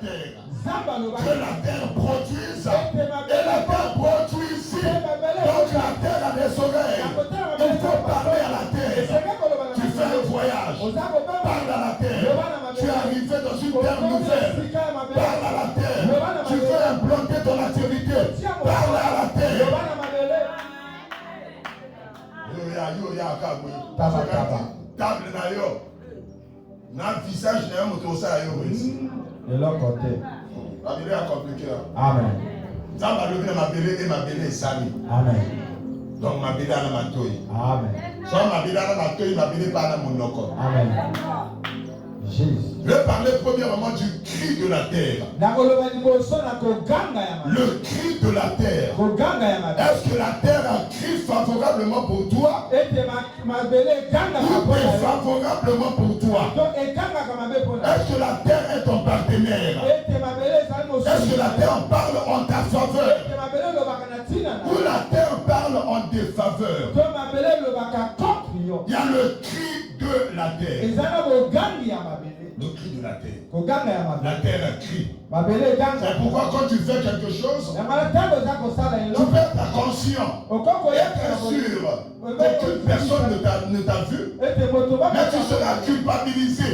terre. Que la terre produise. Et la terre produit ici. Donc la terre a des oreilles. Il faut parler à la terre. Tu fais un voyage. Parle à la terre. Tu es arrivé dans une terre nouvelle. Parle à la terre. Tu veux implanter ton activité. Parle à la terre. Table na yo. Na visage na yo moto sa yo. De l'autre côté. La Bible est compliquée. Amen. Ça m'a levé ma Bible et ma Bible est salie. Amen. Donc ma Bible est ma toy. Amen. Soit ma Bible est ma toy, ma Bible pas dans mon noko. Amen. Jésus. Je vais parler premièrement du cri de la terre. Le cri de la terre. Est-ce que la terre a crié favorablement pour toi? Ou défavorablement pour toi? Est-ce que la terre est ton partenaire? Est-ce que la terre parle en ta faveur? Ou la terre parle en défaveur? Il y a le cri de la terre. Le cri de la terre. La terre crie. C'est pourquoi quand tu fais quelque chose, tu perds ta conscience. Et bien sûr, aucune personne ne t'a vu, mais tu seras culpabilisé.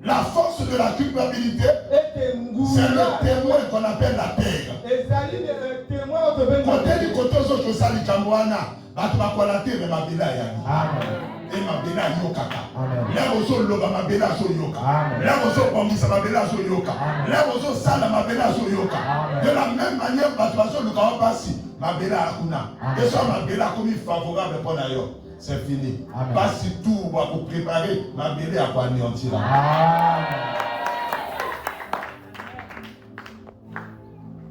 La force de la culpabilité, c'est le témoin qu'on appelle la terre. Quand tu dis que tu as dit que tu et ma bela yokaka. Là ozo loba ma bela so yoka. Là ozo bongisa ma bela so yoka. Là ozo sala ma bela so yoka. De la même manière batuaso luka opasi ma bela akuna. Et ça ma bela comme favorable pour nayo. C'est fini. Pas si tout va vous préparer ma bela à quoi anéantir.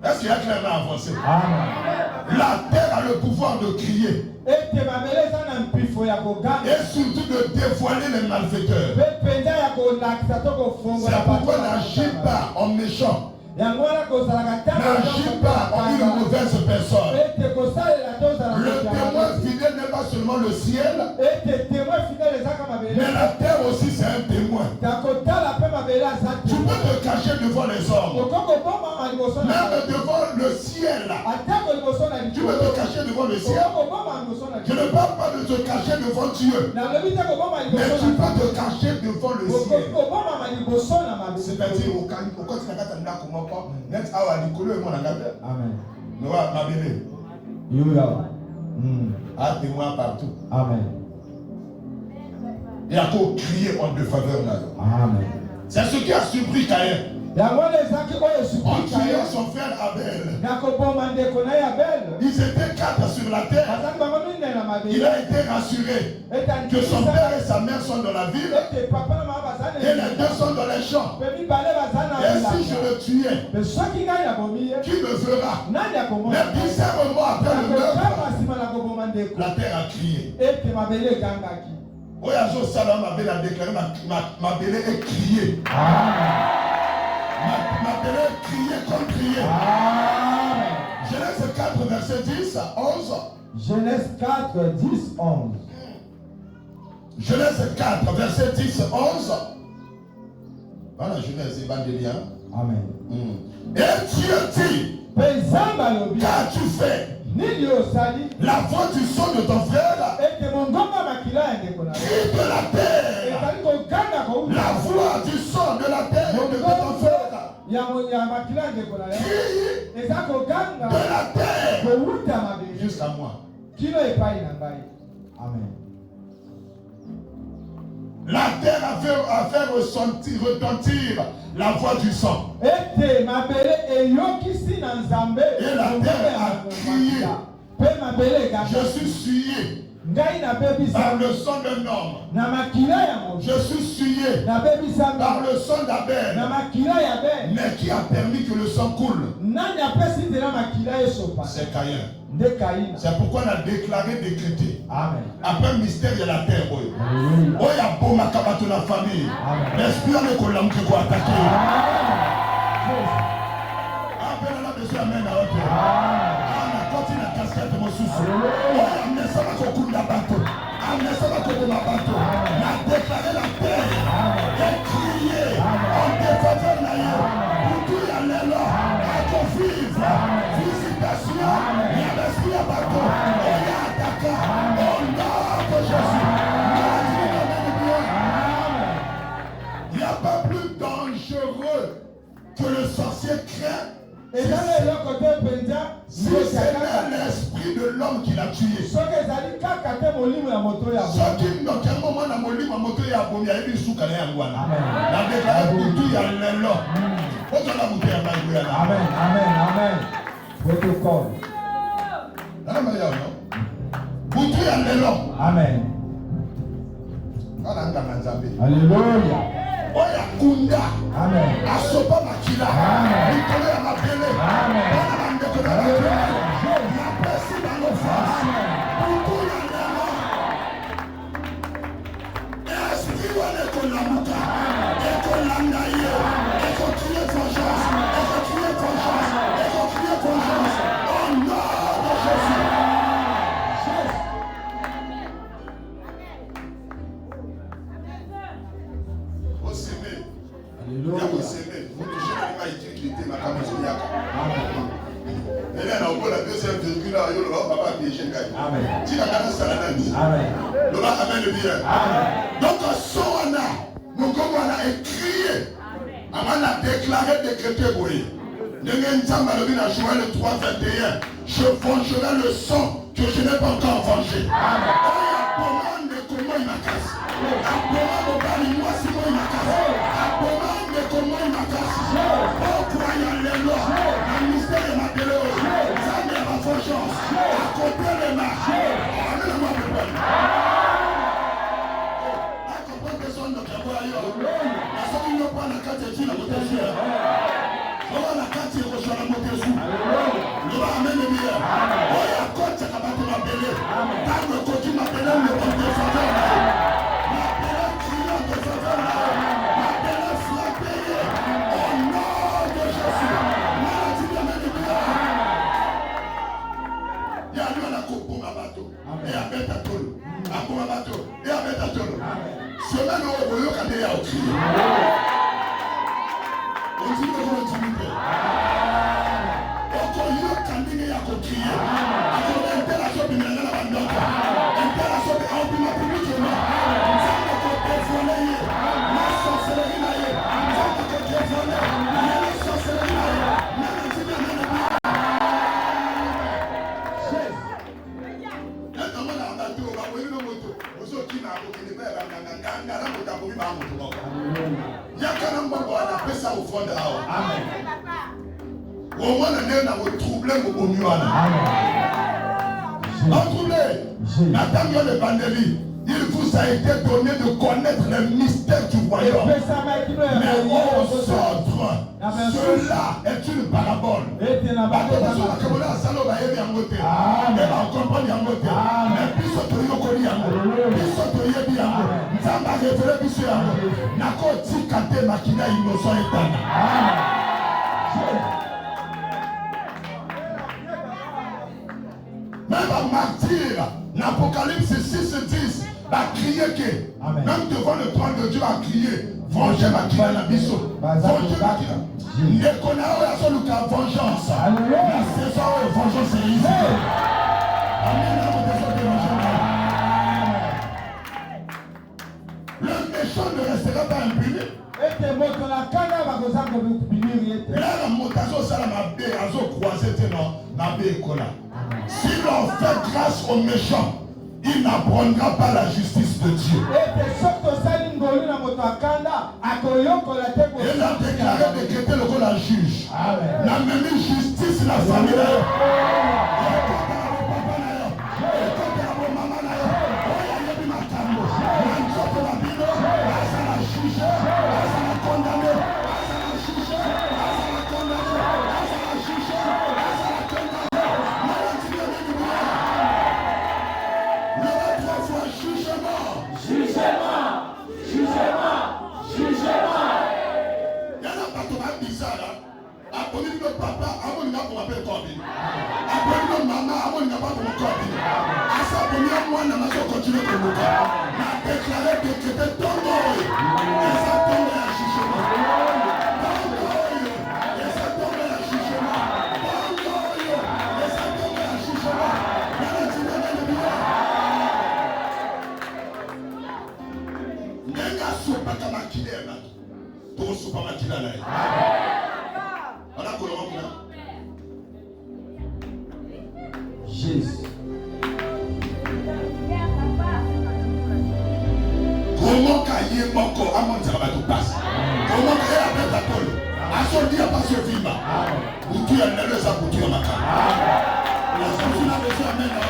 Est-ce qu'il y a clairement avancé? La terre a le pouvoir de crier. Et surtout de dévoiler les malfaiteurs. C'est pourquoi n'agis pas en méchant. N'agis pas en une mauvaise personne. Le témoin fidèle n'est pas seulement le ciel, mais la terre aussi c'est un témoin. Tu peux te cacher devant les hommes, même devant le ciel. Tu peux te cacher devant le ciel. Je ne parle pas de te cacher devant Dieu, mais tu peux te cacher devant le ciel. C'est-à-dire au net awa likolo et mon angate. Amen. Nous va ma bébé. À témoin partout. Amen. Il y a qu'au crier en défaveur là. Amen. C'est ce qui a surpris Caïn. En tuant son frère Abel. Ils étaient 4 sur la terre. Il a été rassuré que son père et sa mère sont dans la ville et les deux sont dans les champs. Et si je le tuais, qui me fera? Mais bizarrement après le meurtre, la terre a crié. Oyazo Salam Abel a déclaré ma belle est criée. Ma belle est criée comme criée. Genèse 4, verset 10 à 11. Genèse 4, 10, 11. Genèse 4, verset 10 à 11. Voilà Genèse évangélien. Amen. Et Dieu dit, qu'as-tu fait? La voix du son de ton frère crie de la terre. La voix du son de la terre de ton frère crie de la terre jusqu'à moi. Amen. La terre a fait retentir la voix du sang. Et la terre a crié. Je suis souillé par le sang d'un homme. Je suis souillé par le sang d'Abel. Mais qui a permis que le sang coule? C'est Caïn. C'est pourquoi on a déclaré, décrété. Amen. Après le mystère, il y a la terre. Il y a beau makabato la famille. L'esprit est qu'on l'a attaqué. Après, on a besoin d'amen à votre. On a continué à casquette mon souci. On a amené ça à couper la bateau. Amené ça à couper ma bateau. On a déclaré la terre. Et crié en défaveur de la que le sorcier craint, si c'est l'esprit de l'homme qui l'a tué. Ce qui n'a qu'un moment dans mon livre, à moto, il y a un bon, il y a eu sous calé à Guana. La déclaration pour tout, il y a l'élo. Amen, amen. Protocole. Pour tout, il y a l'élo. Amen. Alléluia. Oya kunda. Amen. Asopa makila. Amen. Nikole ya mabele. Amen. Bana ndeko na mabele. Na pesi na l'offense. Buku ya nemo. Esprit wane kolamuka. Eko landa ye. Eko kriye vengeance. Eko kriye vengeance. Eko kriye vengeance. Au nom de Jésus. Alléluia. Donc, nous avons écrit, on a déclaré, décrété, oui. Le 3:21, je vengerai le sang que je n'ai pas encore vengé. Il vous a été donné de connaître les mystères du royaume. Mais aux autres, cela est une parabole. Même un martyr, l'Apocalypse 6:10 va crier que, même devant le trône de Dieu, va crier, vengez ma kina la biso, vengez ma kina. Ne connaît pas seule vengeance. La saison de vengeance est ici. Le méchant ne restera pas impuni. Si l'on fait grâce aux méchants, il n'apprendra pas la justice de Dieu. Il a déclaré décrété le rôle à juge. La même justice, la famille. On a colorant plein. Jésus. Comment cahier mon corps à mon travail passe? Comment créer la bête à Paul? À son dia pas ce film. Où tu as le ça pour tu as ma carte. La solution a besoin de mettre en